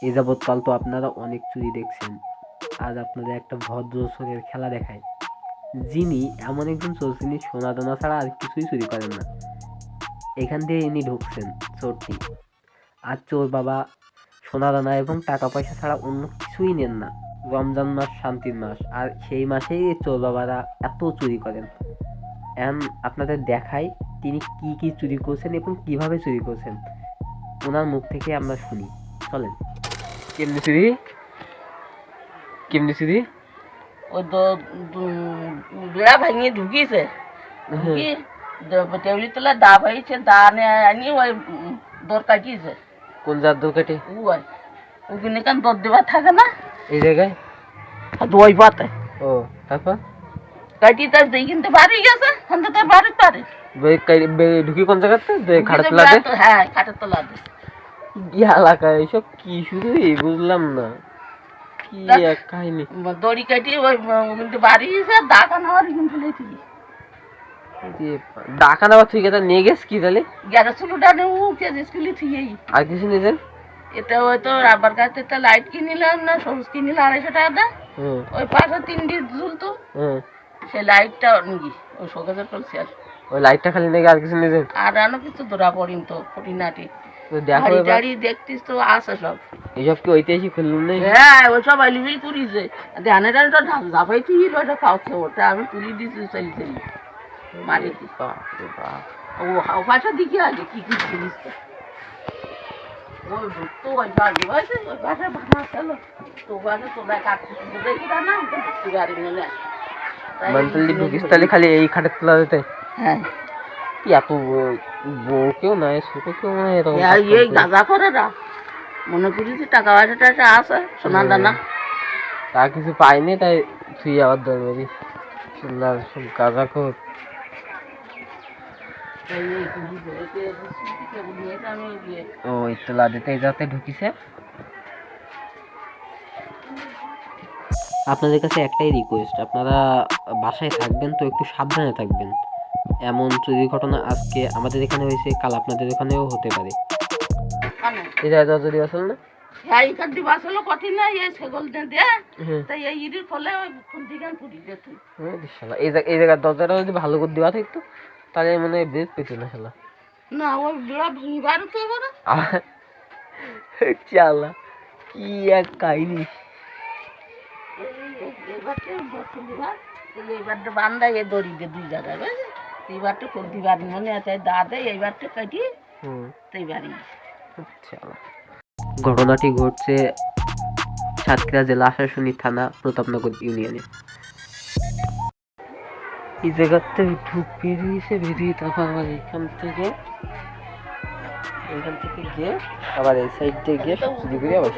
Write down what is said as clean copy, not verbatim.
এ যাবৎকাল তো আপনারা অনেক চুরি দেখছেন, আজ আপনাদের একটা ভদ্র চোরের খেলা দেখায়, যিনি এমন একজন চোর যিনি সোনা দানা ছাড়া আর কিছুই চুরি করেন না। এখান দিয়ে ইনি ঢুকছেন চোরটি। আর চোর বাবা সোনা দানা এবং টাকা পয়সা ছাড়া অন্য কিছুই নেন না। রমজান মাস শান্তির মাস, আর সেই মাসেই চোর বাবারা এত চুরি করেন। আপনাদের দেখাই তিনি কি কি চুরি করছেন এবং কিভাবে চুরি করছেন, ওনার মুখ থেকে আমরা শুনি। চলেন। কেমনি চুরি কেমনি চুরি? ওই তো বেড়া ভাঙিয়ে ঢুকিয়েছে, ঢুকি টেবিলের তলা দা পাইছে, দা আনি ওই দর কাটিয়েছে। কোন জাত দৌড় কাটে? ওই ওখানে কান দর দেবার থাকে না এই জায়গায়? ওই পাতে ও তারপর কাটি তার দুই কিনতে বাড়ি গেছে, হাতে তার বাড়ির পারে ঢুকি কোন জায়গাতে? খাটের তলাতে? হ্যাঁ, খাটের তলাতে। কি এলাকা এসব? কি শুরু বুঝলাম না, কি এক কাহিনী। দড়ি কাটি ওই কিন্তু বাড়ি গেছে, দাকান হওয়ার কিন্তু লেছি ডাকান আবার তুই কেটা নিয়ে গেছ কি তাহলে? গ্যাস চুলোটা উঠে স্কুলে থিয়েই। আর কিছু নিয়েছেন? এটা হয়তো রাবার গাছ একটা লাইট কিনিলাম না, সবুজ কিনিলাম 250 টাকা দা। ওই পাশে 3টি ঝুলতো, সেই লাইটটা নিয়ে ওই শোকেজের করছে। আর ওই লাইটটা খালি নাকি আর কিছু নিয়েছেন? আর আনো কিছু ধরা পড়িন তো খুঁটিনাটি গাড়ি দেখতিস তো আছে সব। এইসব কি ঐতিহাসিক খুললুম নেই? হ্যাঁ, ওই সব আলিবিল পুরিছে। ধানের ডালটা ঝাপাই তুই ওটা খাওয়াচ্ছে, ওটা আমি তুলি দিছি চালি চালি মারি দি। ও পাশা দিকে আগে কি কি জিনিস ওই ঢুকতো ওই বাড়ি হয়েছে, ওই পাশে ভাঙা ছিল তো পাশে তোলা কাটতে দেখি না গাড়ি নিলে মন্থলি ঢুকিস তাহলে খালি এই খাটের তলা দিতে? হ্যাঁ। এত বউ কেউ নাই, ছোট কেউ নাই, এই গাঁজা করে না মনে করি যে টাকা পয়সা টাকা আছে, সোনা দানা তা কিছু পাইনি, তাই তুই আবার দরবারি সোনার সব গাঁজা খোর। ও ইতলা দিতে যাতে ঢুকিছে। আপনাদের কাছে একটাই রিকোয়েস্ট, আপনারা বাসায় থাকবেন তো একটু সাবধানে থাকবেন। এমন চুরির ঘটনা আজকে আমাদের এখানে হয়েছে, কাল আপনাদের ওখানেও হতে পারে। এই জায়গা যদি আসল না হ্যাঁ, এই কাটি বাসলো কঠিন না, এই সেগল দে তাই এই ইডির ফলে ওই খুন্তি গান পুরি যেত। এই জায়গার দরজাটা যদি ভালো করে দেওয়া থাকতো তাহলে মনে হয় বেশ পেতো না শালা। না ওই বেড়া ভাঙিবার তো এবার চালা কি এক কাহিনী। এইবারটা বান্ধা এ দড়ি দে দুই জায়গায়, বুঝলি? এইবারটা করতে পারি মনে আছে দা দেয়, এইবারটা কাটি তাই বাড়ি। ঘটনাটি ঘটছে সাতক্ষীরা জেলা আশাশুনি থানা প্রতাপনগর ইউনিয়নে। এই জায়গাতে ঢুক বেরিয়ে তারপর আবার এখান থেকে গিয়ে আবার এই সাইড দিয়ে গিয়ে সব চুরি করে আবার